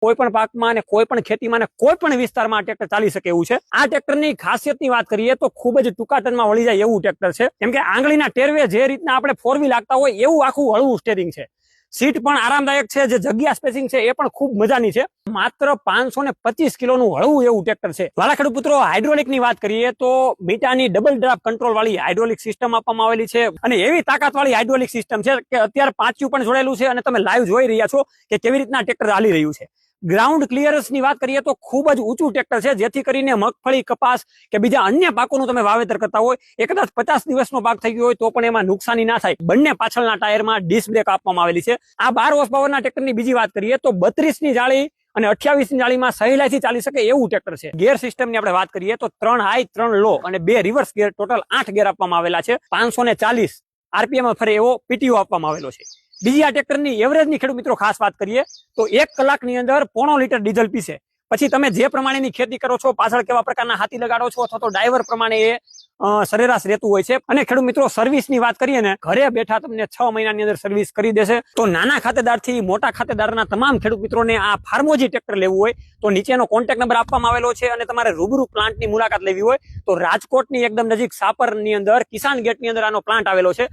કોઈ પણ પાકમાં અને કોઈ પણ ખેતીમાં અને કોઈ પણ વિસ્તારમાં આ ટ્રેક્ટર ચાલી શકે એવું છે। આ ટ્રેક્ટરની ખાસિયતની વાત કરીએ તો ખૂબ જ ટૂંકા ટનમાં વળી જાય એવું ટ્રેક્ટર છે, કેમ કે આંગળીના ટેરવે જે રીતના આપણે 4 વ્હીલ લાગતા હોય એવું આખું હળવું સ્ટેરિંગ છે। સીટ પણ આરામદાયક છે, જે જગ્યા સ્પેસિંગ છે એ પણ ખૂબ મજાની છે। માત્ર 525 કિલોનું હળવું એવું ટ્રેક્ટર છે। વાલા ખેડૂત પુત્રો, હાઇડ્રોલિકની વાત કરીએ તો મીટાની ડબલ ડ્રાફ્ટ કંટ્રોલ વાળી હાઇડ્રોલિક સિસ્ટમ આપવામાં આવેલી છે અને એવી તાકાત વાળી હાઇડ્રોલિક સિસ્ટમ છે કે અત્યારે પાંચું પણ જોડેલું છે અને તમે લાઈવ જોઈ રહ્યા છો કે કેવી રીતના ટ્રેક્ટર ચાલી રહ્યું છે। ગ્રાઉન્ડ ક્લિયરન્સ ની વાત કરીએ તો ખૂબ જ ઊંચું ટ્રેક્ટર છે, જેથી કરીને મગફળી, કપાસ કે બીજા અન્ય પાકોનું તમે વાવેતર કરતા હોય એ કદાચ 50 દિવસનો પાક થઈ ગયો હોય તો પણ એમાં નુકસાની ના થાય। બંને પાછળના ટાયરમાં ડિસ્ક બ્રેક આપવામાં આવેલી છે। આ 12 હોર્સ પાવરના ટ્રેક્ટરની બીજી વાત કરીએ તો 32 ની જાળી અને 28 ની જાળીમાં સહેલાઈથી ચાલી શકે એવું ટ્રેક્ટર છે। ગિયર સિસ્ટમની આપણે વાત કરીએ તો 3 હાઈ 3 લો અને 2 રિવર્સ ગિયર, ટોટલ 8 ગિયર આપવામાં આવેલા છે। 540 આરપીએમ ફરે એવો પીટીઓ આપવામાં આવેલો છે। બીજી આ ટ્રેક્ટરની એવરેજની ખેડૂત મિત્રો ખાસ વાત કરીએ તો 1 કલાકની અંદર 0.5 લીટર ડીઝલ પીશે। પછી તમે જે પ્રમાણેની ખેતી કરો છો, પાછળ કેવા પ્રકારના હાથી લગાડો છો અથવા તો ડ્રાઈવર પ્રમાણે એ સરેરાશ રહેતું હોય છે। અને ખેડૂત મિત્રો, સર્વિસની વાત કરીએ ને, ઘરે બેઠા તમને 6 મહિનાની અંદર સર્વિસ કરી દેશે। તો નાના ખાતેદાર થી મોટા ખાતેદારના તમામ ખેડૂત મિત્રોને આ ફાર્મોજી ટ્રેક્ટર લેવું હોય તો નીચેનો કોન્ટેક્ટ નંબર આપવામાં આવેલો છે અને તમારે રૂબરૂ પ્લાન્ટની મુલાકાત લેવી હોય તો રાજકોટની એકદમ નજીક સાપરની અંદર કિસાન ગેટની અંદર આનો પ્લાન્ટ આવેલો છે।